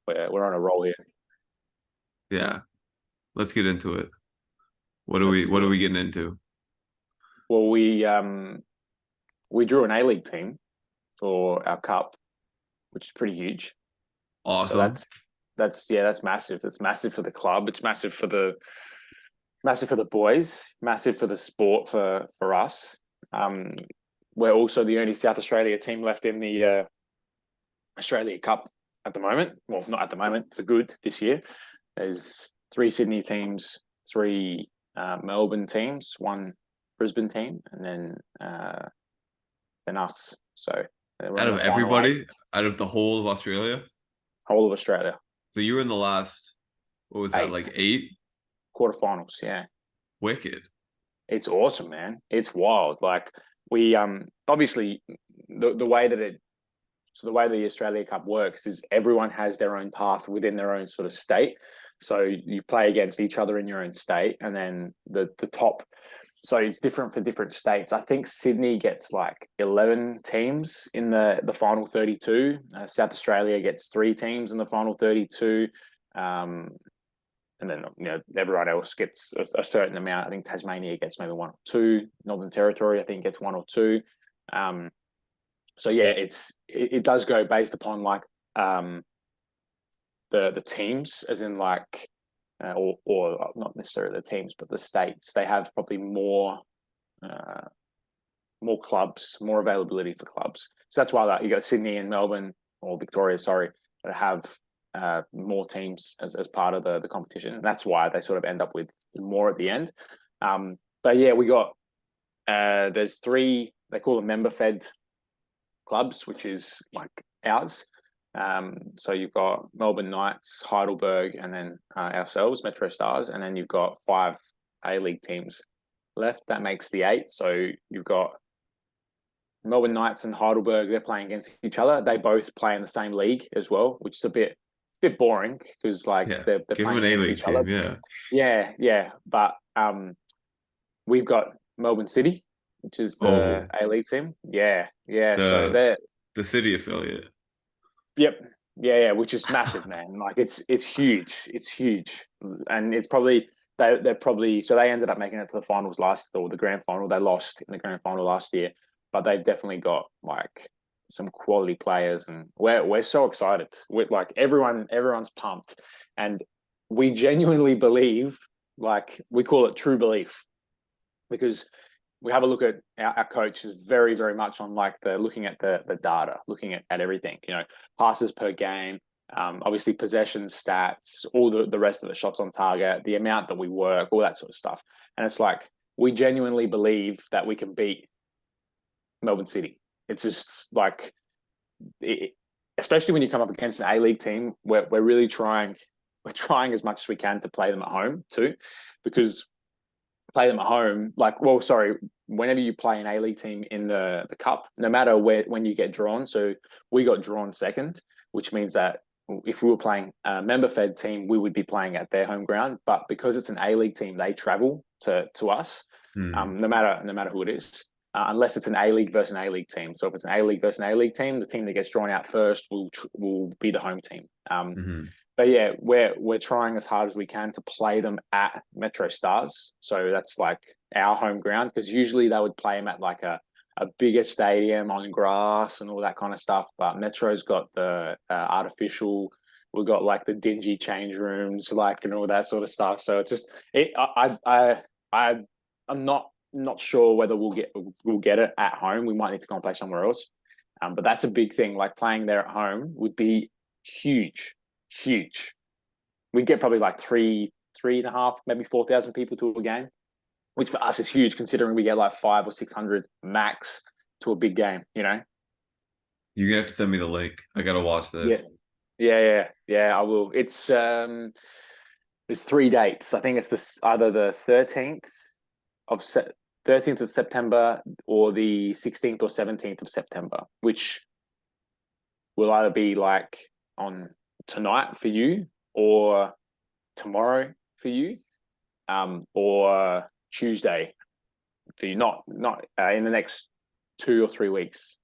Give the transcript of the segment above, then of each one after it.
we're on a roll here. Yeah, let's get into it. What are Let's we what do are it. we getting into? Well, we drew an A League team for our cup, which is pretty huge. So Awesome. that's massive. It's massive for the club. It's massive for the boys. Massive for the sport for us. Um, we're also the only South Australia team left in the Australia Cup at the moment. Well, not at the moment, for good this year. There's three Sydney teams, three Melbourne teams, one Brisbane team, and then us. So we're Out in of the final eight, everybody, out of the whole of Australia. whole of Australia, So you were in the last, what was that, like eight eight? quarterfinals. Yeah, Wicked. it's awesome, man. It's wild. Like we obviously the way that it so the way the Australia Cup works is everyone has their own path within their own sort of state. So you play against each other in your own state, and then the top. So it's different for different states. I think Sydney gets like 11 teams in the final 32. South Australia gets three teams in the final 32. Um, and then everyone else gets a certain amount. I think Tasmania gets maybe one or two. Northern Territory, I think, gets one or two. Um, so yeah, it does go based upon like the teams, as in like or not necessarily the teams, but the states. They have probably uh, more clubs, more availability for clubs. So that's why like, you got Sydney and Melbourne or Victoria, sorry, that have more teams as part of the competition. And that's why they sort of end up with more at the end. But yeah, we got there's three. They call them member fed clubs, which is like ours. So you've got Melbourne Knights, Heidelberg, and then ourselves, Metro Stars, and then you've got five A League teams left. That makes the eight. So you've got Melbourne Knights and Heidelberg. They're playing against each other. They both play in the same league as well, which is a bit boring because like Yeah. they're Give him playing an A against League each other. team. Yeah. Yeah, yeah. But we've got Melbourne City, which is the Oh, A League team. Yeah, yeah. So the they're the city affiliate. Yep. Yeah, yeah, which is massive, man. Like it's huge. It's huge. And it's probably they're probably so they ended up making it to the finals last or the grand final. They lost in the grand final last year, but they've definitely got like some quality players and we're so excited. We're like everyone's pumped. And we genuinely believe, like we call it true belief, because we have a look at our coach is very, very much on like the looking at the data, looking at everything, passes per game, obviously possession stats, all the rest of the shots on target, the amount that we work, all that sort of stuff. And it's like, we genuinely believe that we can beat Melbourne City. It's just like, it, especially when you come up against an A League team, we're really trying, we're trying as much as we can to play them at home too, because play them at home, like, well, sorry, whenever you play an A League team in the cup, no matter when you get drawn. So we got drawn second, which means that if we were playing a member fed team, we would be playing at their home ground. But because it's an A League team, they travel to us, Hmm. no matter who it is. Unless it's an A League versus an A League team. So if it's an A League versus an A League team, the team that gets drawn out first will be the home team. Hmm. But yeah, we're trying as hard as we can to play them at Metro Stars. So that's like our home ground, because usually they would play them at like a bigger stadium on grass and all that kind of stuff. But Metro's got the artificial. We've got like the dingy change rooms, like, and all that sort of stuff. So it's just it. I'm not sure whether we'll get it at home. We might need to go and play somewhere else. But that's a big thing. Like playing there at home would be huge, huge. We get probably like three and a half, maybe 4,000 people to a game, which for us is huge considering we get like 500 or 600 max to a big game. You're gonna have to send me the link. I gotta watch Yeah, this. yeah, yeah, yeah. I will. There's three dates. I think it's either the of 13th of September or the 16th or 17th of September, which will either be like on tonight for you or tomorrow for you, or Tuesday for you. Not in the next 2 or 3 weeks.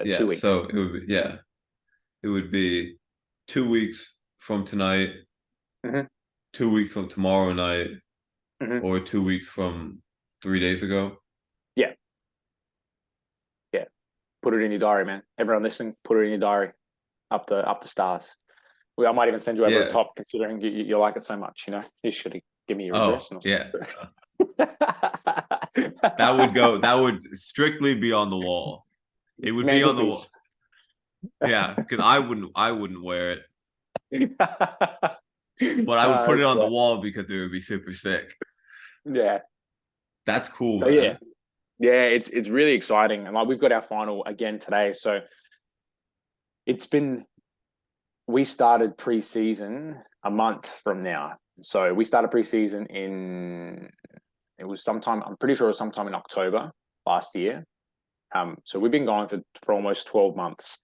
Yeah. 2 weeks. So it would be, yeah, it would be 2 weeks from tonight, Mhm. 2 weeks from tomorrow night, Mhm. or 2 weeks from 3 days ago. Yeah, yeah. Put it in your diary, man. Everyone listening, put it in your diary. Up the stars. Well, I might even send you over a Yeah. top, considering you like it so much. You should give me your address Oh, and I'll send yeah. That would it. go. That would strictly be on the wall. It would be on the Mandipples. wall. Yeah, because I wouldn't wear it, but I would put it That's on the great. wall because it would be super sick. Yeah. That's cool, So yeah, man. yeah, it's really exciting, and like we've got our final again today. So it's been we started preseason a month from now. So we started preseason in it was sometime. I'm pretty sure it was sometime in October last year. So we've been going for almost 12 months,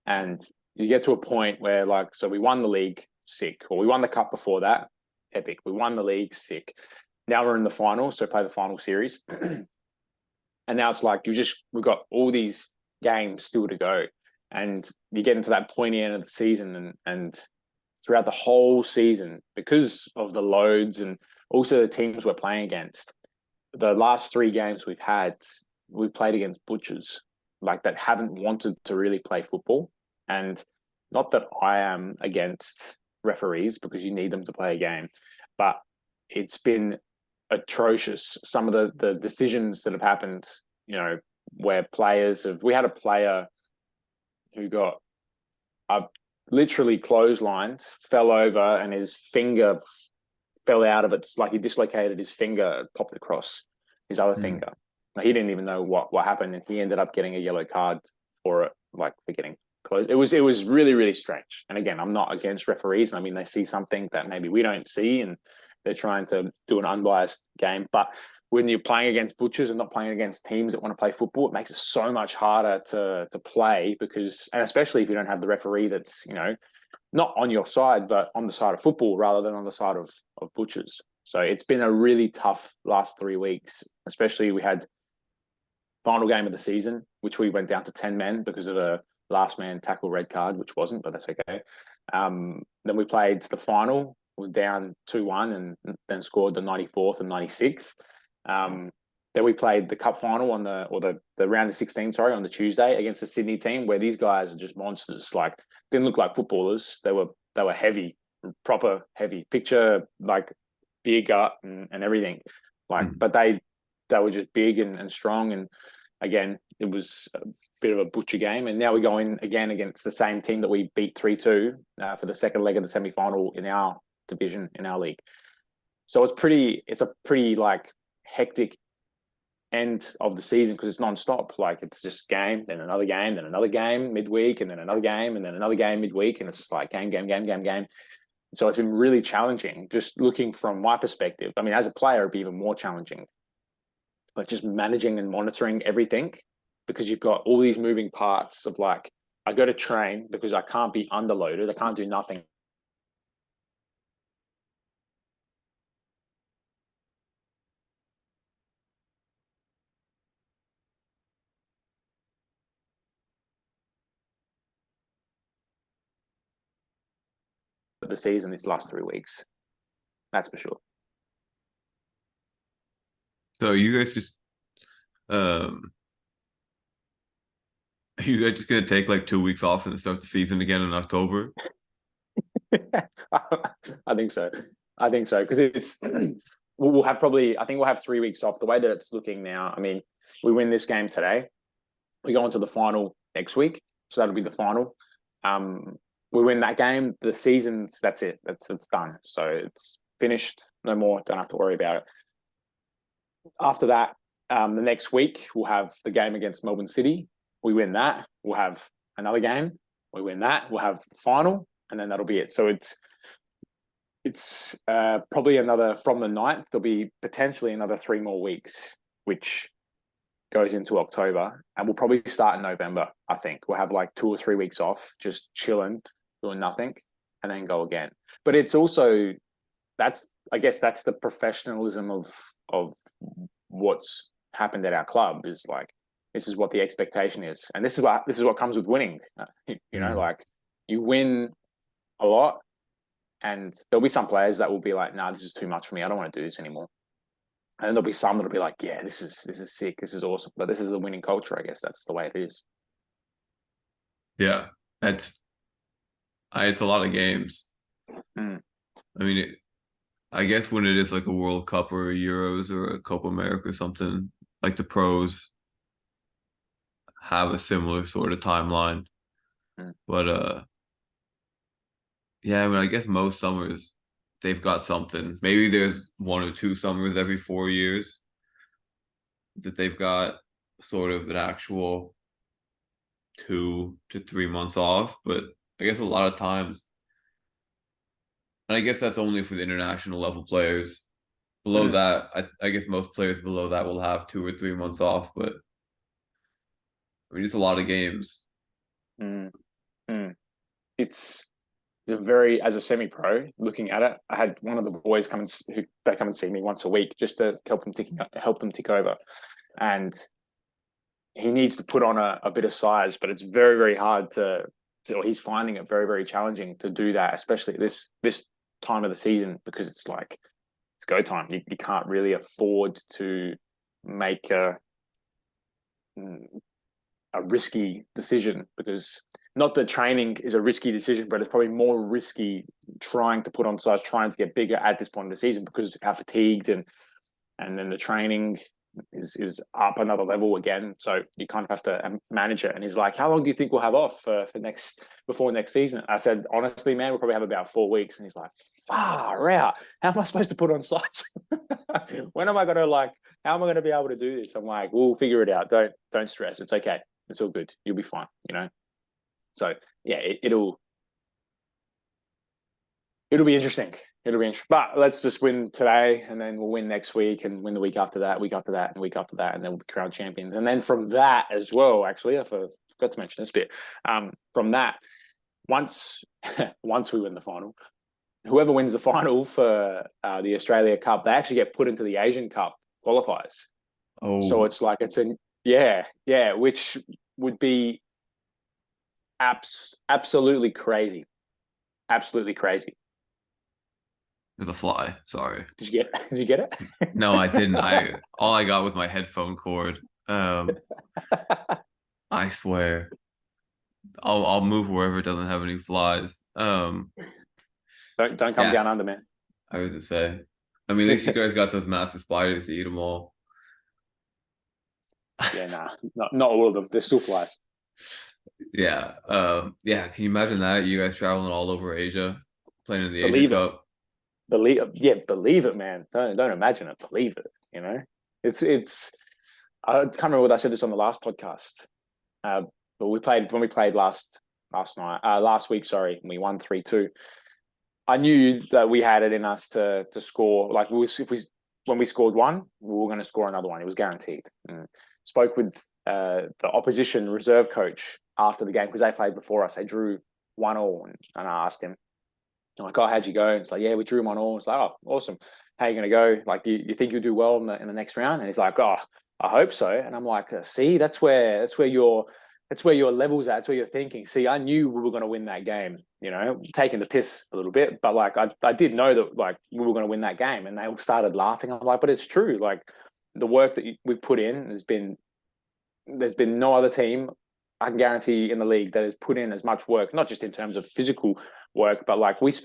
and you get to a point where like so we won the league, sick, or we won the cup before that, epic. We won the league, sick. Now we're in the final, so play the final series. And now it's like we've got all these games still to go. And you get into that pointy end of the season and throughout the whole season, because of the loads and also the teams we're playing against, the last three games we played against butchers like that haven't wanted to really play football. And not that I am against referees because you need them to play a game, but it's been atrocious. Some of the decisions that have happened, where we had a player who got literally clotheslined, fell over, and his finger fell out of it. It's like he dislocated his finger, popped across his other Hmm. finger. Now, he didn't even know what happened, and he ended up getting a yellow card for it, like for getting close. It was really, really strange. And again, I'm not against referees. I mean, they see something that maybe we don't see, and they're trying to do an unbiased game. But when you're playing against butchers and not playing against teams that want to play football, it makes it so much harder to play because, and especially if you don't have the referee that's not on your side, but on the side of football rather than on the side of butchers. So it's been a really tough last 3 weeks, especially we had final game of the season, which we went down to 10 men because of a last man tackle red card, which wasn't, but that's okay. Then we played the final, we were down 2-1 and then scored the 94th and 96th. Then we played the cup final the round of 16, sorry, on the Tuesday against the Sydney team, where these guys are just monsters. Like, didn't look like footballers. They were heavy, proper heavy. Picture like beer gut and everything. Like, Hmm. but they were just big and strong. And again, it was a bit of a butcher game. And now we go in again against the same team that we beat 3-2 for the second leg of the semi-final in our division, in our league. So it's a pretty like hectic end of the season because it's non-stop. Like, it's just game, then another game, then another game midweek, and then another game, and then another game midweek. And it's just like game, game, game, game, game. So it's been really challenging just looking from my perspective. I mean, as a player, it'd be even more challenging, but just managing and monitoring everything because you've got all these moving parts of like, I go to train because I can't be underloaded. I can't do nothing for the season these last 3 weeks. That's for sure. So you guys just um, you guys just gonna take like 2 weeks off and then start the season again in October? I think so. I think so because it's we'll have probably I think we'll have 3 weeks off. The way that it's looking now, I mean, we win this game today, we go into the final next week, so that'll be the final. We win that game, the season's that's it. It's done. So it's finished. No more. Don't have to worry about it. After that, the next week we'll have the game against Melbourne City. We win that, we'll have another game. We win that, we'll have the final, and then that'll be it. So it's probably another from the 9th. There'll be potentially another 3 more weeks, which goes into October, and we'll probably start in November. I think we'll have like 2 or 3 weeks off, just chilling, doing nothing, and then go again. But it's also I guess that's the professionalism of what's happened at our club. Is like, this is what the expectation is, and this is what comes with winning. Hmm. Like, you win a lot. And there'll be some players that will be like, "Nah, this is too much for me. I don't want to do this anymore." And then there'll be some that'll be like, "Yeah, this is sick. This is awesome." But this is the winning culture. I guess that's the way it is. Yeah, it's a lot of games. Mm. I mean, I guess when it is like a World Cup or a Euros or a Copa America or something, like the pros have a similar sort of timeline. Mm. But yeah, I mean, I guess most summers they've got something. Maybe there's 1 or 2 summers every 4 years that they've got sort of an actual 2 to 3 months off. But I guess a lot of times, and I guess that's only for the international level players. Below Mm. that, I guess most players below that will have 2 or 3 months off. But I mean, it's a lot of games. Mm. Mm. It's a very, as a semi-pro, looking at it, I had one of the boys they come and see me once a week just to help them tick over, and he needs to put on a bit of size, but it's very, very hard or he's finding it very, very challenging to do that, especially this time of the season, because it's like it's go time. You can't really afford to make a risky decision, because not that training is a risky decision, but it's probably more risky trying to put on size, trying to get bigger at this point of the season, because how fatigued and then the training is up another level again. So you kind of have to manage it. And he's like, "How long do you think we'll have off before next season?" I said, "Honestly, man, we'll probably have about 4 weeks." And he's like, "Far out. How am I supposed to put on size? When am I going to how am I going to be able to do this?" I'm like, "We'll figure it out. Don't stress. It's okay. It's all good. You'll be fine." So yeah, it'll be interesting. It'll be interesting. But let's just win today, and then we'll win next week, and win the week after that, and the week after that, and then we'll be crowned champions. And then from that as well, actually, I forgot to mention this bit. From that, once once we win the final, whoever wins the final for the Australia Cup, they actually get put into the Asian Cup qualifiers. So Oh, it's like which would be absolutely crazy, absolutely crazy. there's a fly. Sorry. Did you get? Did you get it? No, I didn't. I all I got was my headphone cord. I swear. I'll move wherever it doesn't have any flies. Don't come Yeah, down under, man. I was to say. I mean, at least you guys got those massive spiders to eat them all. Yeah, nah, not all of them. There's still flies. Yeah. Yeah. Can you imagine that? You guys traveling all over Asia, playing in the Asia Believe it, Cup. believe it, man. Don't imagine it. Believe it. It's. I can't remember whether I said this on the last podcast, but when we played last week. Sorry, and we won 3-2. I knew that we had it in us to score. Like when we scored one, we were going to score another one. It was guaranteed. And spoke with the opposition reserve coach after the game, because they played before us. They drew 1-1, and I asked him, I'm like, "Oh, how'd you go?" And it's like, "Yeah, we drew 1-1." It's like, "Oh, awesome. How are you going to go? Like, do you think you'll do well in the next round?" And he's like, "Oh, I hope so." And I'm like, "See, that's where your levels at. That's where you're thinking. See, I knew we were going to win that game. Taking the piss a little bit, but like I did know that like we were going to win that game." And they all started laughing. I'm like, "But it's true. Like the work that we put in there's been no other team, I can guarantee, in the league that has put in as much work, not just in terms of physical work, but like boys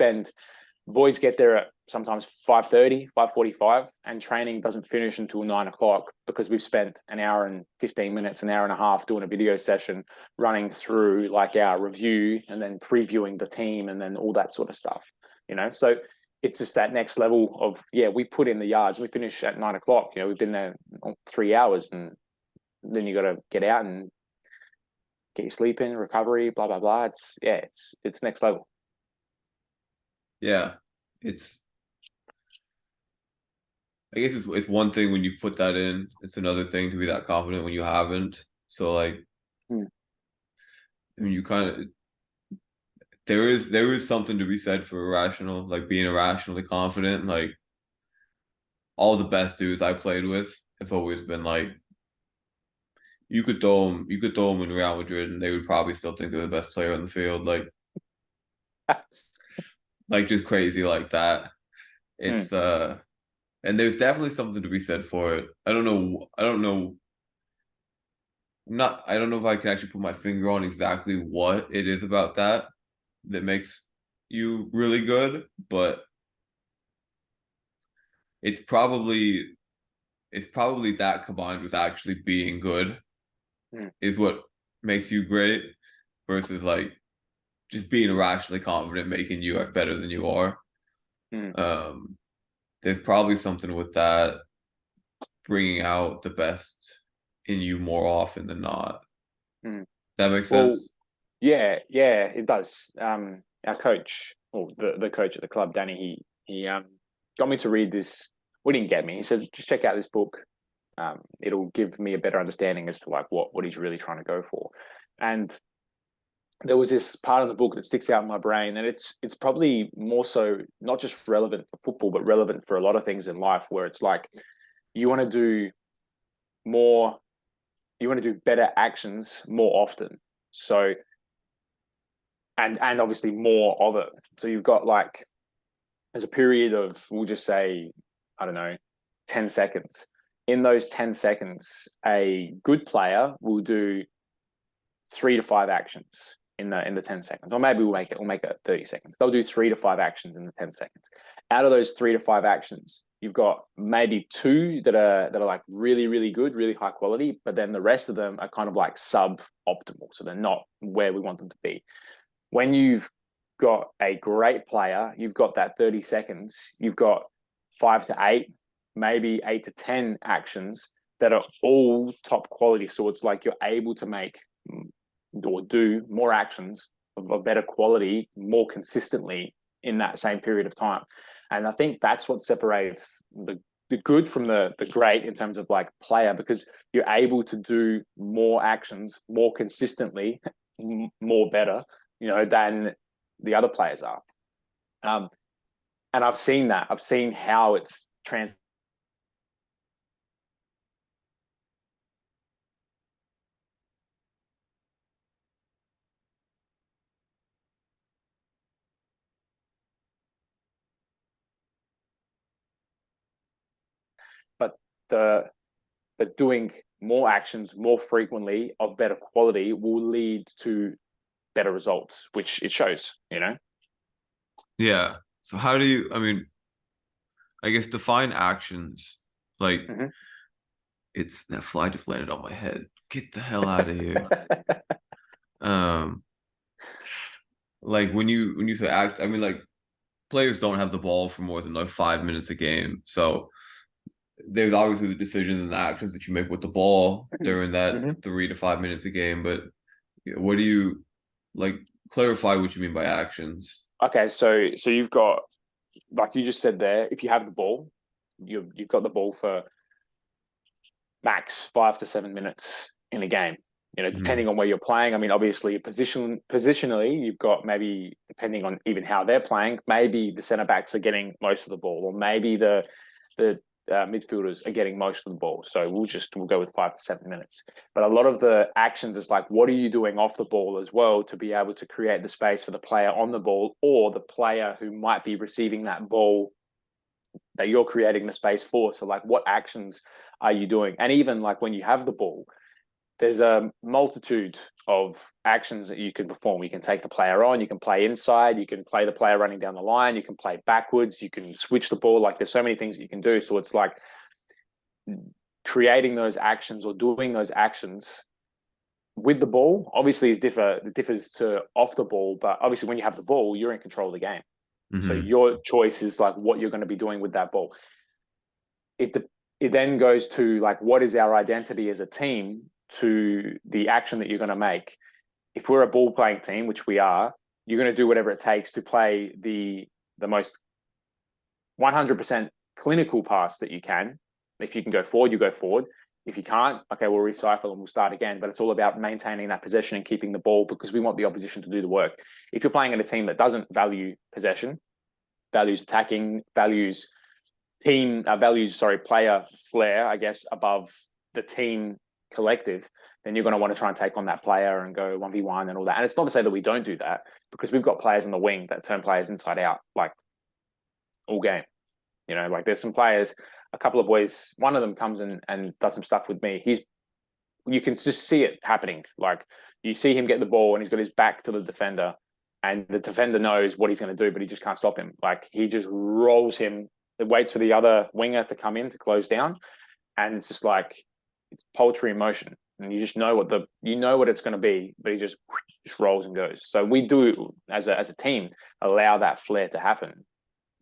get there at sometimes 5:30, 5:45, and training doesn't finish until 9 o'clock, because we've spent an hour and 15 minutes, an hour and a half doing a video session, running through like our review and then previewing the team and then all that sort of stuff. So it's just that next level of, we put in the yards. We finish at 9 o'clock. We've been there 3 hours, and then you got to get out and get your sleep in, recovery, blah blah blah. It's next level. Yeah. It's I guess it's one thing when you put that in. It's another thing to be that confident when you haven't. So like, Hmm. I mean, you kind of there is something to be said for irrational, like being irrationally confident. Like all the best dudes I played with have always been like, you could throw them in Real Madrid, and they would probably still think they're the best player on the field. Like like just crazy like that. Mm, It's and there's definitely something to be said for it. I don't know if I can actually put my finger on exactly what it is about that makes you really good, but it's probably it's probably that combined with actually being good mm, is what makes you great versus like just being irrationally confident making you better than you are. mm. Um, there's probably something with that bringing out the best in you more often than not. Mm. That makes Well, sense. yeah, it does. Our coach, or the coach at the club, Danny, he got me to read this. Well, he didn't get me. He said, just check out this book. It'll give me a better understanding as to like what he's really trying to go for. And there was this part of the book that sticks out in my brain, and it's probably more so not just relevant for football, but relevant for a lot of things in life. Where it's like you want to do more, you want to do better actions more often. So and obviously more of it. So you've got like there's a period of, we'll just say, I don't know, 10 seconds. In those 10 seconds, a good player will do 3 to 5 actions in the 10 seconds. Or maybe we'll make it 30 seconds. They'll do 3 to 5 actions in the 10 seconds. Out of those 3 to 5 actions, you've got maybe two that are like really, really good, really high quality, but then the rest of them are kind of like suboptimal. So they're not where we want them to be. When you've got a great player, you've got that 30 seconds, you've got 5 to 8, maybe 8 to 10 actions that are all top quality. So it's like you're able to make or do more actions of a better quality more consistently in that same period of time. And I think that's what separates the good from the great in terms of like player, because you're able to do more actions more consistently, more better, than the other players are. Um, and I've seen that. I've seen how it's but the but doing more actions more frequently of better quality will lead to better results, which it shows. Yeah. So how do you, I mean, I guess define actions. Like Mm-hmm. it's that fly just landed on my head. Get the hell out of here. Um, like when you say act, I mean like players don't have the ball for more than like 5 minutes a game. So there's obviously the decisions and the actions that you make with the ball during that Mm-hmm. 3 to 5 minutes a game. But what do you like clarify what you mean by actions? Okay, so you've got, like you just said there, if you have the ball, you've got the ball for max 5 to 7 minutes in a game. Mhm. Depending on where you're playing. I mean, obviously, positionally, you've got maybe depending on even how they're playing, maybe the centre backs are getting most of the ball, or maybe the midfielders are getting most of the ball. So we'll go with 5 to 7 minutes. But a lot of the actions is like, what are you doing off the ball as well to be able to create the space for the player on the ball, or the player who might be receiving that ball that you're creating the space for. So like, what actions are you doing? And even like when you have the ball, there's a multitude of actions that you can perform. You can take the player on, you can play inside, you can play the player running down the line, you can play backwards, you can switch the ball. Like there's so many things that you can do. So it's like creating those actions or doing those actions with the ball obviously it differs to off the ball, but obviously when you have the ball, you're in control of the game. So Mhm. your choice is like what you're going to be doing with that ball. It it then goes to like, what is our identity as a team to the action that you're going to make. If we're a ball playing team, which we are, you're going to do whatever it takes to play the most 100% clinical pass that you can. If you can go forward, you go forward. If you can't, okay, we'll recycle and we'll start again. But it's all about maintaining that possession and keeping the ball, because we want the opposition to do the work. If you're playing in a team that doesn't value possession, values attacking, values player flair, I guess, above the team collective, then you're going to want to try and take on that player and go 1v1 and all that. And it's not to say that we don't do that, because we've got players on the wing that turn players inside out, like all game. You know, like there's some players, a couple of boys, one of them comes in and does some stuff with me. You can just see it happening. Like you see him get the ball and he's got his back to the defender, and the defender knows what he's going to do, but he just can't stop him. Like he just rolls him, waits for the other winger to come in to close down. And it's just like, it's poultry in motion. And you just know what it's going to be, but he just rolls and goes. So we do, as a team, allow that flair to happen.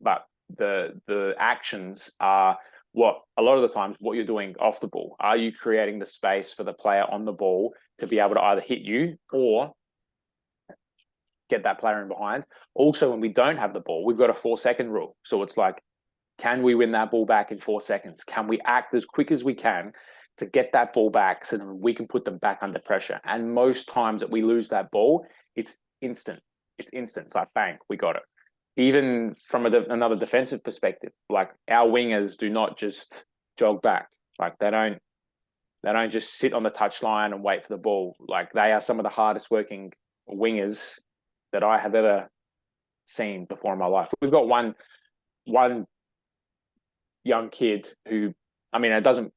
But the actions are what a lot of the times what you're doing off the ball. Are you creating the space for the player on the ball to be able to either hit you or get that player in behind? Also, when we don't have the ball, we've got a 4-second rule. So it's like, can we win that ball back in 4 seconds? Can we act as quick as we can to get that ball back so that we can put them back under pressure? And most times that we lose that ball, it's instant. It's instant. It's like, bang, we got it. Even from another defensive perspective, like our wingers do not just jog back. Like they don't just sit on the touchline and wait for the ball. Like they are some of the hardest working wingers that I have ever seen before in my life. We've got one young kid who, I mean, it doesn't,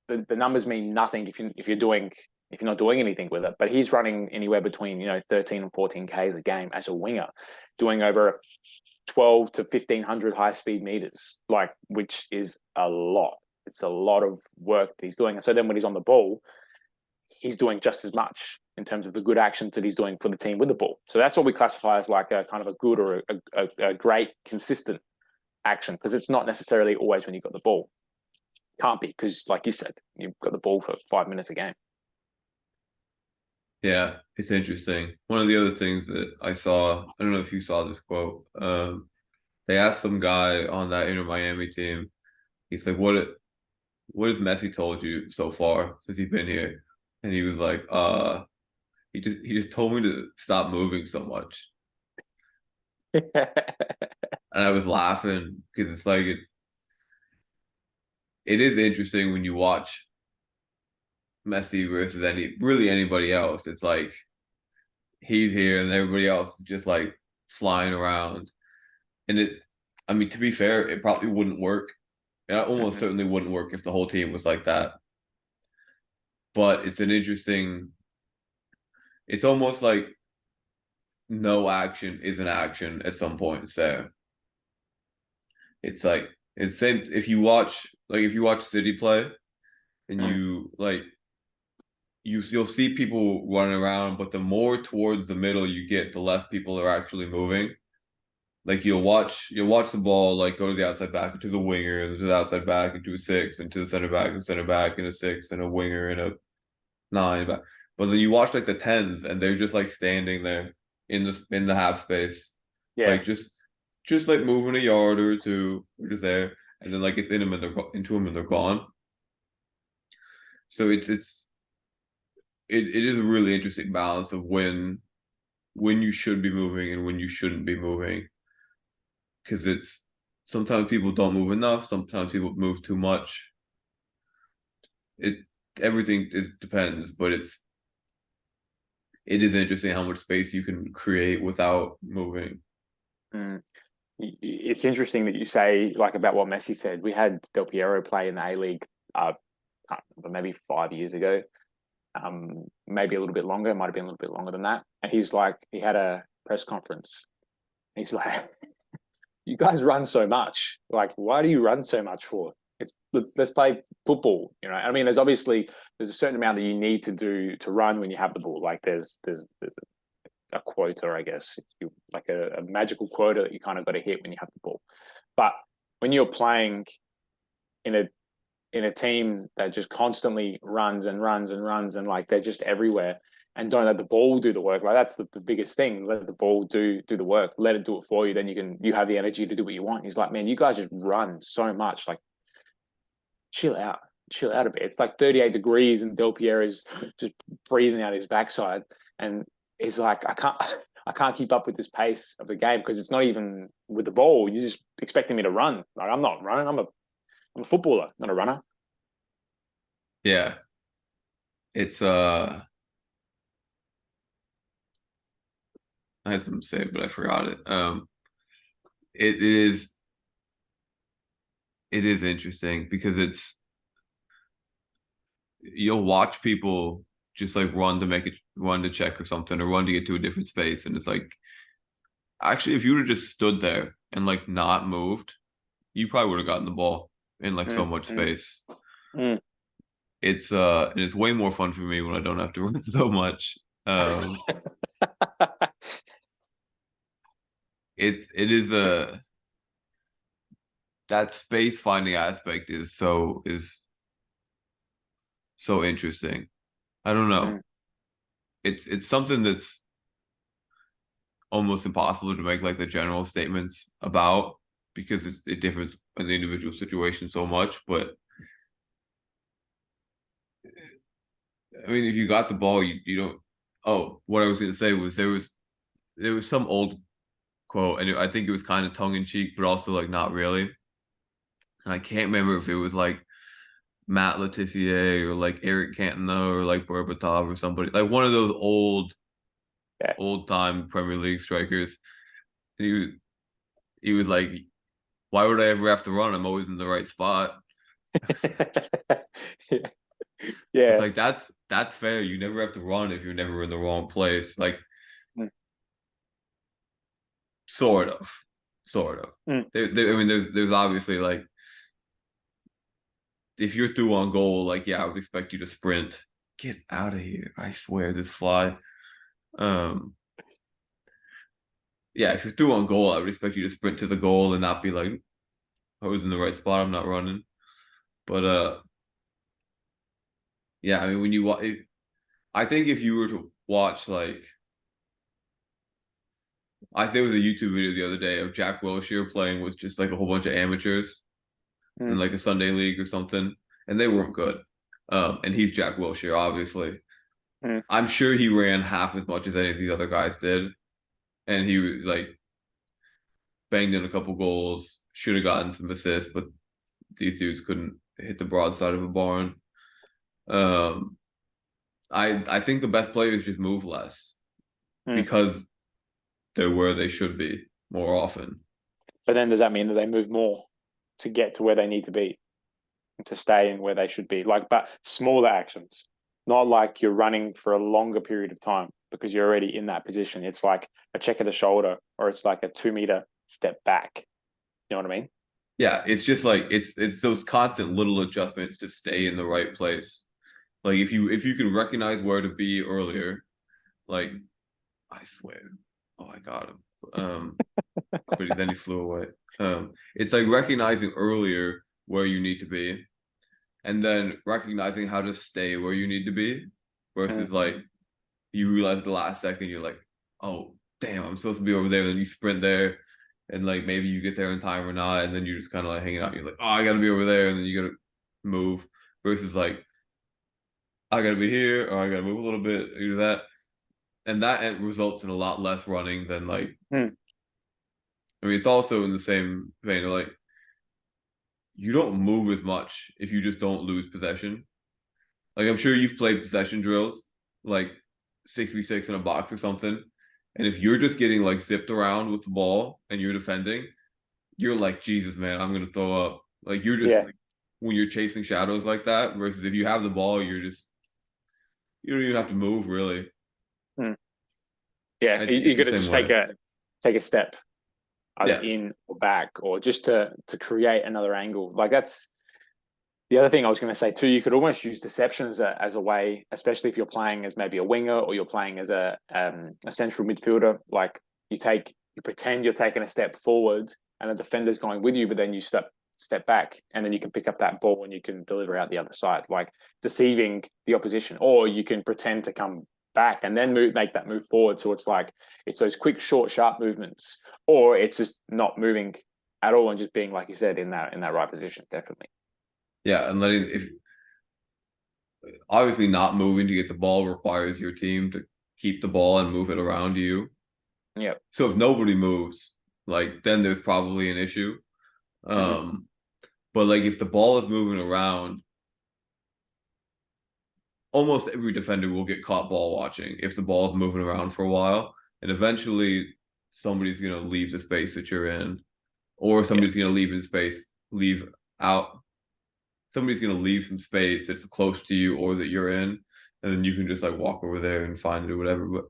the numbers mean nothing if you're not doing anything with it, but he's running anywhere between 13 and 14 Ks a game as a winger, doing over 12 to 1500 high speed meters, like, which is a lot. It's a lot of work that he's doing. And so then when he's on the ball, he's doing just as much in terms of the good actions that he's doing for the team with the ball. So that's what we classify as like a kind of a good or a great consistent action, because it's not necessarily always when you've got the ball. Can't be, because like you said, you've got the ball for 5 minutes a game. Yeah, it's interesting. One of the other things that I saw, I don't know if you saw this quote. They asked some guy on that Inter Miami team. He's like, "What has Messi told you so far since he's been here?" And he was like, he just told me to stop moving so much." And I was laughing because it's like it is interesting when you watch Messi versus anybody else. It's like he's here and everybody else is just like flying around. And I mean, to be fair, it probably wouldn't work. It almost certainly wouldn't work if the whole team was like that. But it's it's almost like no action is an action at some point. So it's like, it's same if you watch City play and you'll see people running around, but the more towards the middle you get, the less people are actually moving. Like you'll watch the ball like go to the outside back, into the winger, to the outside back, into a 6, into the center back, and a 6, and a winger, and a 9 back. But then you watch like the 10s, and they're just like standing there in the half space, like just like moving a yard or two, or just there, and then like it's into them and they're gone. So it is a really interesting balance of when you should be moving and when you shouldn't be moving. Because it's sometimes people don't move enough, sometimes people move too much. Everything depends, but it is interesting how much space you can create without moving. It's interesting that you say like about what Messi said. We had Del Piero play in the A-League maybe 5 years ago, maybe a little bit longer. It might have been a little bit longer than that. And he had a press conference. He's like, "You guys run so much. Like, why do you run so much for? Let's play football." I mean, there's a certain amount that you need to do to run when you have the ball. Like there's a quota, I guess, like a magical quota that you kind of got to hit when you have the ball. But when you're playing in a team that just constantly runs and runs and runs, and like they're just everywhere, and don't let the ball do the work. Like that's the biggest thing. Let the ball do the work. Let it do it for you. Then you have the energy to do what you want. He's like, "Man, you guys just run so much. Like, chill out a bit." It's like 38 degrees and Del Piero is just breathing out his backside. And he's like, I can't keep up with this pace of the game, because it's not even with the ball. You're just expecting me to run. Like, I'm not running. I'm a footballer, not a runner. Yeah. It's I had something to say, but I forgot it. It is interesting because you'll watch people just like run to check or something, or run to get to a different space, and it's like actually if you would have just stood there and like not moved, you probably would have gotten the ball in like so Mm, much mm, space. mm. And it's way more fun for me when I don't have to run so much. Um, it is a that space finding aspect is so interesting. I don't know. Mm. It's something that's almost impossible to make like the general statements about because it differs in the individual situation so much. But I mean, if you got the ball, you don't. Oh, what I was going to say was there was some old quote, and I think it was kind of tongue in cheek, but also like not really. And I can't remember if it was like Matt Letitia or like Eric Cantona or like Berbatov or somebody like one of those Yeah. old time Premier League strikers. He was he was like, why would I ever have to run? I'm always in the right spot. Yeah. It's Yeah. like that's fair. You never have to run if you're never in the wrong place. Like Mm, sort of, sort of. mm. I mean, there's obviously like if you're through on goal, like yeah, I would expect you to sprint. Get out of here! I swear, this fly. Um, yeah, if you're through on goal, I would expect you to sprint to the goal and not be like, I was in the right spot. I'm not running. But yeah, I mean, when you watch, I think if you were to watch like, I think there was a YouTube video the other day of Jack Wilshere playing with just like a whole bunch of amateurs in Mm. like a Sunday league or something, and they weren't good. And he's Jack Wilshere, obviously. Mm. I'm sure he ran half as much as any of these other guys did, and he was like banged in a couple goals, should have gotten some assists, but these dudes couldn't hit the broadside of a barn. Um, I think the best players just move less Mm. because they're where they should be more often. But then does that mean that they move more to get to where they need to be, to stay in where they should be? Like, but smaller actions, not like you're running for a longer period of time because you're already in that position. It's like a check of the shoulder, or it's like a 2 meter step back. You know what I mean? Yeah, it's just like it's those constant little adjustments to stay in the right place. Like if you can recognize where to be earlier, like I swear, oh I got him. But then he flew away. It's like recognizing earlier where you need to be, and then recognizing how to stay where you need to be, Mm. versus like you realize at the last second you're like, oh damn, I'm supposed to be over there, and then you sprint there, and like maybe you get there in time or not, and then you're just kind of like hanging out. And you're like, oh, I gotta be over there, and then you gotta move. Versus like I gotta be here, or I gotta move a little bit, do that, and that results in a lot less running than like. Mm. I mean, it's also in the same vein of like you don't move as much if you just don't lose possession. Like I'm sure you've played possession drills, like 6v6 in a box or something. And if you're just getting like zipped around with the ball and you're defending, you're like, Jesus, man, I'm gonna throw up. Like you're just Yeah. like when you're chasing shadows like that, versus if you have the ball, you don't even have to move really. Mm. Yeah. You It's the got to same just way. take a step either Yeah. in or back, or just to create another angle. Like that's the other thing I was going to say too. You could almost use deception as a way, especially if you're playing as maybe a winger or you're playing as a central midfielder. Like you pretend you're taking a step forward and the defender's going with you, but then you step back and then you can pick up that ball and you can deliver out the other side, like deceiving the opposition. Or you can pretend to come back and then make that move forward. So it's like it's those quick, short, sharp movements, or it's just not moving at all and just being, like you said, in that right position. Definitely. Yeah. And letting if obviously not moving to get the ball requires your team to keep the ball and move it around you. Yeah. So if nobody moves, like then there's probably an issue. Mm-hmm. Um, but like if the ball is moving around, almost every defender will get caught ball watching if the ball is moving around for a while, and eventually somebody's going to leave the space that you're in, or somebody's going to leave out. Somebody's going to leave some space that's close to you or that you're in, and then you can just like walk over there and find it or whatever. But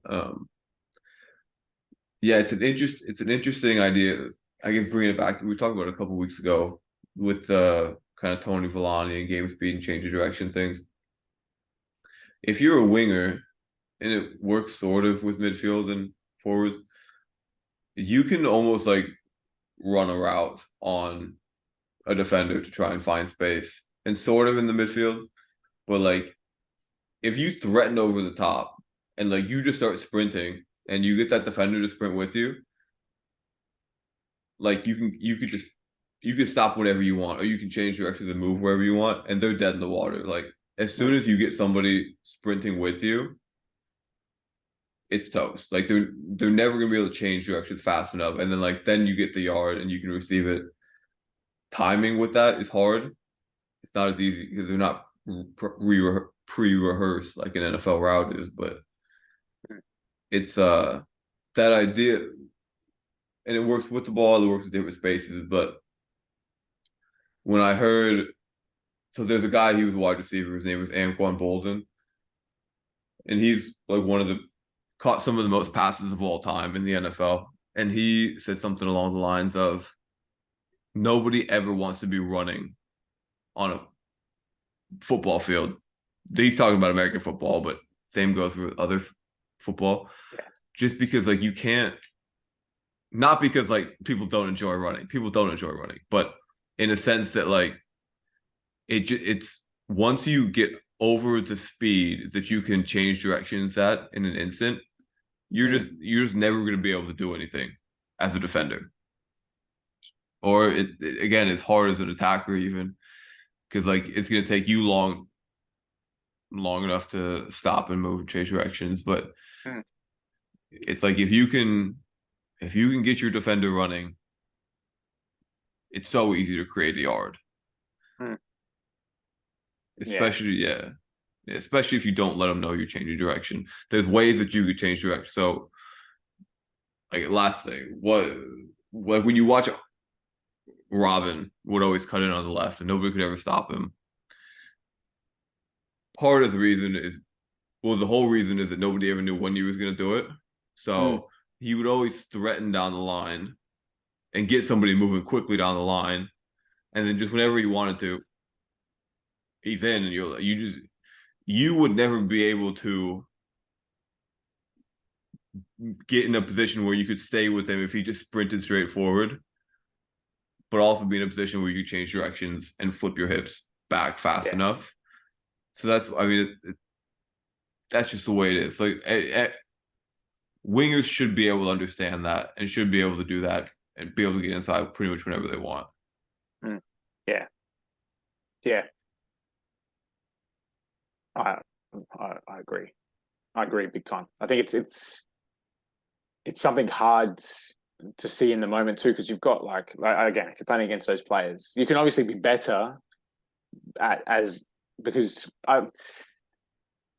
yeah, it's an interesting idea. I guess bringing it back, we talked about it a couple of weeks ago with kind of Tony Villani and game speed and change of direction things. If you're a winger and it works sort of with midfield and forwards, you can almost like run a route on a defender to try and find space and sort of in the midfield. But like if you threaten over the top and like you just start sprinting and you get that defender to sprint with you, like you could stop whatever you want, or you can change direction to move wherever you want, and they're dead in the water. Like as soon as you get somebody sprinting with you, it's toast. Like they're never gonna be able to change directions fast enough. And then you get the yard and you can receive it. Timing with that is hard. It's not as easy because they're not pre-rehearsed like an NFL route is, but it's that idea, and it works with the ball, it works with different spaces. But when I heard, so there's a guy, he was a wide receiver, his name was Anquan Bolden, and he's like caught some of the most passes of all time in the NFL. And he said something along the lines of, nobody ever wants to be running on a football field. He's talking about American football, but same goes with other football. Yeah. Just because like you can't, not because like people don't enjoy running. People don't enjoy running, but in a sense that like it's once you get over the speed that you can change directions at in an instant, you're just never going to be able to do anything as a defender. Or again, it's hard as an attacker even, because like it's going to take you long enough to stop and move and change directions. But it's like if you can get your defender running, it's so easy to create a yard. Especially especially if you don't let them know you're changing direction. There's ways that you could change direction. So like last thing, when you watch Robin would always cut in on the left and nobody could ever stop him. Part of the reason is, the whole reason is that nobody ever knew when he was going to do it. So he would always threaten down the line and get somebody moving quickly down the line. And then just whenever he wanted to, he's in, and you would never be able to get in a position where you could stay with him if he just sprinted straight forward, but also be in a position where you could change directions and flip your hips back fast enough. So that's just the way it is. Like wingers should be able to understand that and should be able to do that and be able to get inside pretty much whenever they want. Yeah. I agree. I agree big time. I think it's something hard to see in the moment too, because you've got like again, if you're playing against those players, you can obviously be better because I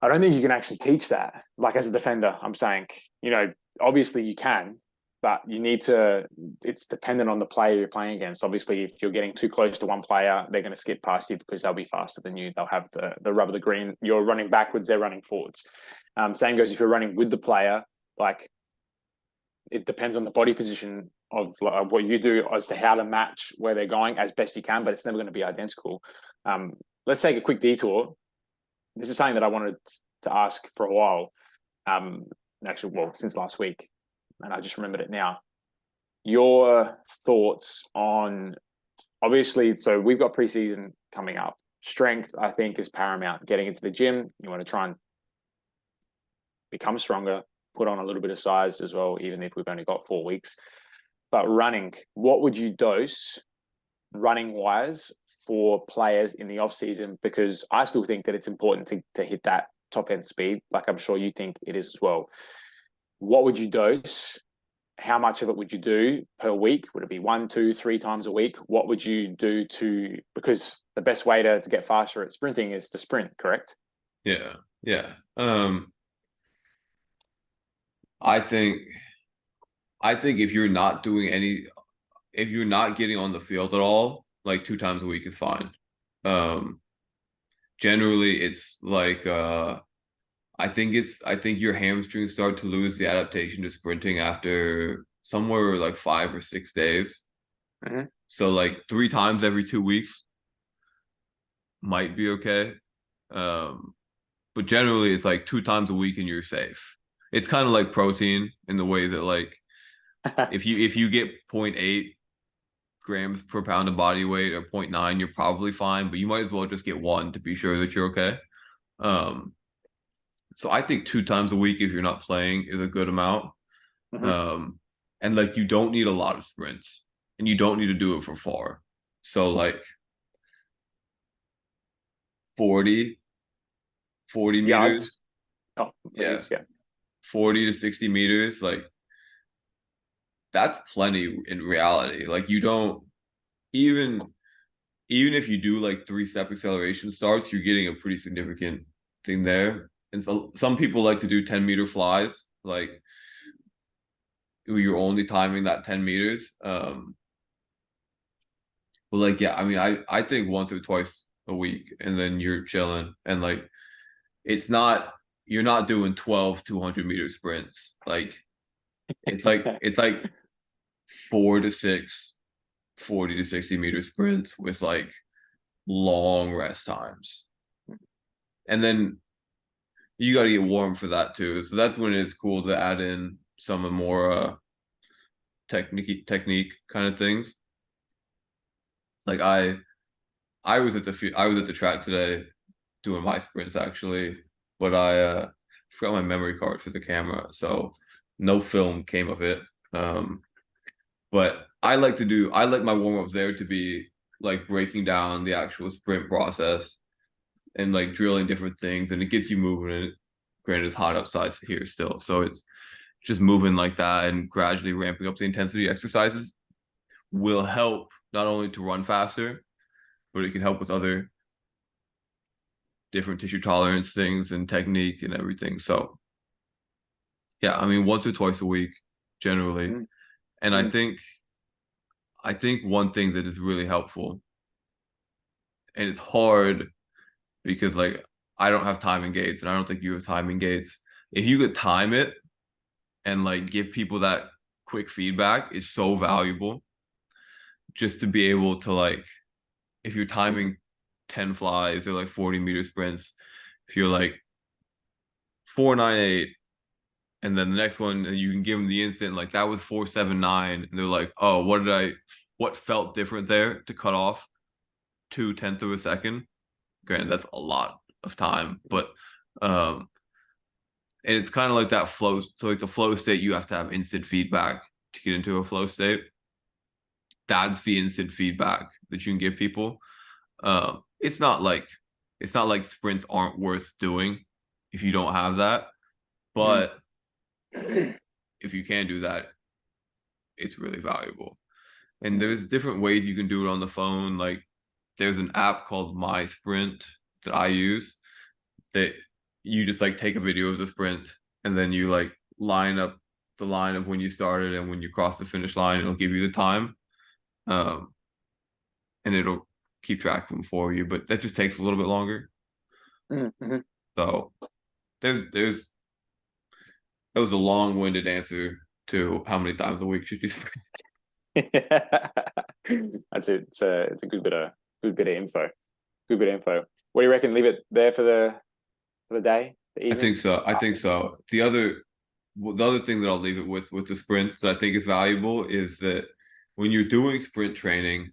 don't think you can actually teach that. Like as a defender, I'm saying, obviously you can, but you need to. It's dependent on the player you're playing against. Obviously, if you're getting too close to one player, they're going to skip past you because they'll be faster than you. They'll have the rub of the green. You're running backwards, they're running forwards. Same goes if you're running with the player. Like it depends on the body position of what you do as to how to match where they're going as best you can, but it's never going to be identical. Let's take a quick detour. This is something that I wanted to ask for a while. Since last week, and I just remembered it now. Your thoughts on, obviously, so we've got preseason coming up. Strength, I think, is paramount. Getting into the gym, you want to try and become stronger, put on a little bit of size as well, even if we've only got 4 weeks. But running, what would you dose running-wise for players in the off-season? Because I still think that it's important to hit that top-end speed, like I'm sure you think it is as well. What would you dose? How much of it would you do per week? Would it be 1, 2, 3 times a week? What would you do because the best way to get faster at sprinting is to sprint, correct? Yeah. Yeah. I think if you're not doing any, if you're not getting on the field at all, like 2 times a week is fine. Um, Generally it's like I think your hamstrings start to lose the adaptation to sprinting after somewhere like 5 or 6 days. Mhm. So like 3 times every 2 weeks might be okay. Um, but generally it's like 2 times a week and you're safe. It's kind of like protein in the way that like if you get zero point 0.8 grams per pound of body weight or zero point 0.9, you're probably fine, but you might as well just get one to be sure that you're okay. Um, so I think 2 times a week if you're not playing is a good amount. Mhm. Um, and like you don't need a lot of sprints and you don't need to do it for far. So like 40, 40 meters, Yards. Oh, yeah, meters. Yeah. 40 to 60 meters, like that's plenty in reality. Like you don't even even if you do like 3-step acceleration starts, you're getting a pretty significant thing there. And so some people like to do 10-meter flies, like you're only timing that 10 meters. But like, yeah, I mean, I think once or twice a week, and then you're chilling, and like, it's not you're not doing 12 200-meter sprints. Like, it's like 4 to 6 40 to 60-meter sprints with like long rest times, and then you got to get warm for that too. So that's when it's cool to add in some more technique kind of things. Like I was at the track today doing my sprints actually, but I forgot my memory card for the camera, so no film came of it. Um, but I like my warm ups there to be like breaking down the actual sprint process and like drilling different things, and it gets you moving. And granted, it's hot outside here still, so it's just moving like that and gradually ramping up the intensity exercises will help not only to run faster, but it can help with other different tissue tolerance things and technique and everything. So yeah, I mean once or twice a week generally. Mhm. And Mhm. I think one thing that is really helpful, and it's hard because like I don't have timing gates and I don't think you have timing gates. If you could time it and like give people that quick feedback is so valuable just to be able to like if you're timing 10 flies or like 40-meter sprints, if you're like 498 and then the next one you can give them the instant like that was 479 and they're like, oh, what felt different there to cut off 2/10 of a second. Granted, that's a lot of time, but um and it's kind of like that flow. So like the flow state, you have to have instant feedback to get into a flow state. That's the instant feedback that you can give people. It's not like sprints aren't worth doing if you don't have that, Mhm. but if you can do that, it's really valuable. And there's different ways you can do it on the phone. Like there's an app called My Sprint that I use that you just like take a video of the sprint and then you like line up the line of when you started and when you cross the finish line, it'll give you the time. Um, and it'll keep track of them for you, but that just takes a little bit longer. Mhm. Mhm. So there's that was a long-winded answer to how many times a week should you sprint. That's it. It's a good bit of info. Good bit of info. What do you reckon? Leave it there for the day, the I evening. think so. I think so. The other thing that I'll leave it with the sprints that I think is valuable is that when you're doing sprint training,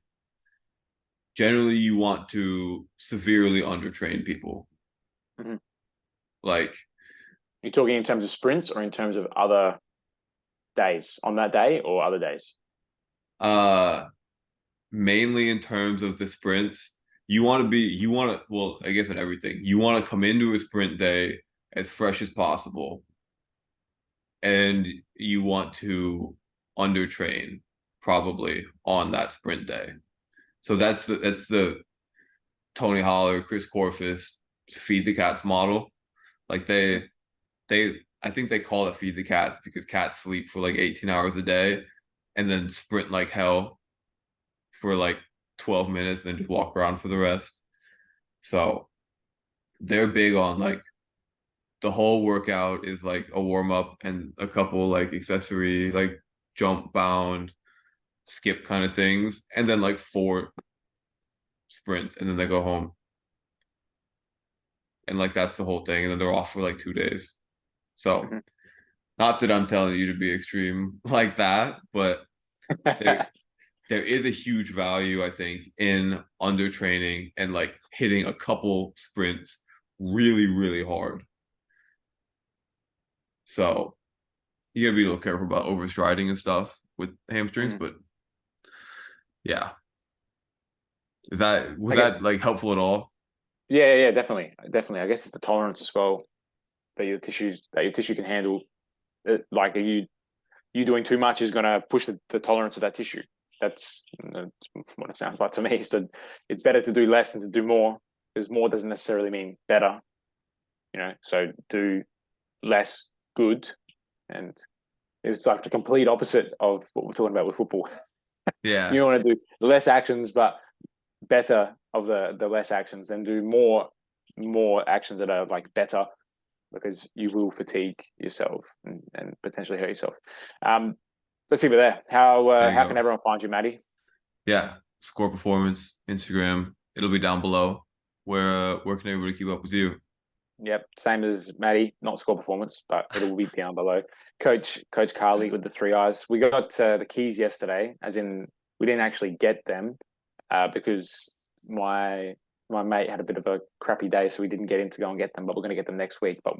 generally you want to severely undertrain people. Mhm. Like You're talking in terms of sprints or in terms of other days on that day or other days? uh mainly in terms of the sprints, you want to well, I guess in everything. You want to come into a sprint day as fresh as possible and you want to undertrain probably on that sprint day. So that's the Tony Holler, Chris Korfist feed the cats model. Like I think they call it feed the cats because cats sleep for like 18 hours a day and then sprint like hell for like 12 minutes and just walk around for the rest. So they're big on like the whole workout is like a warm up and a couple like accessory like jump, bound, skip kind of things, and then like 4 sprints, and then they go home. And like that's the whole thing. And then they're off for like 2 days. So Mhm. not that I'm telling you to be extreme like that, but there there is a huge value, I think, in under training and like hitting a couple sprints really, really hard. So you gotta be a little careful about overstriding and stuff with hamstrings, Mhm. but yeah. Was I guess. that like helpful at all? Yeah, definitely, definitely. I guess it's the tolerance as well that your tissue can handle. Like, you doing too much is going to push the tolerance of that tissue. That's what it sounds like to me. So it's better to do less than to do more, because more doesn't necessarily mean better. So do less good, and it's like the complete opposite of what we're talking about with football. Yeah. You want to do less actions, but better of the less actions, and do more actions that are like better, because you will fatigue yourself and potentially hurt yourself. Let's see, there. There you How can go. everyone find you, Maddie? Yeah. Score Performance, Instagram. It'll be down below. Where can everybody keep up with you? Yep, same as Maddie. Not Score Performance, but it'll be down below. Coach Carly with the 3 eyes. We got the keys yesterday, as in we didn't actually get them because my mate had a bit of a crappy day, so we didn't get him to go and get them. But we're going to get them next week. But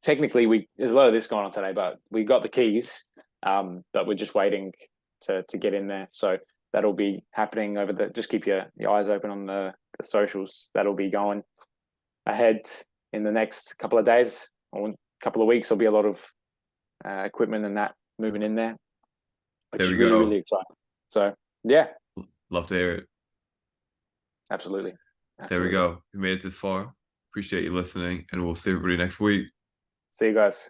there's a lot of this going on today, but we got the keys. But we're just waiting to get in there. So that'll be happening over just keep your eyes open on the socials. That'll be going ahead in the next couple of days or couple of weeks. There'll be a lot of equipment and that moving in there, which There is we really, go. really exciting. So yeah, Love to hear it. absolutely. There we Absolutely. go. We made it this far. Appreciate you listening, and we'll see everybody next week. See you guys.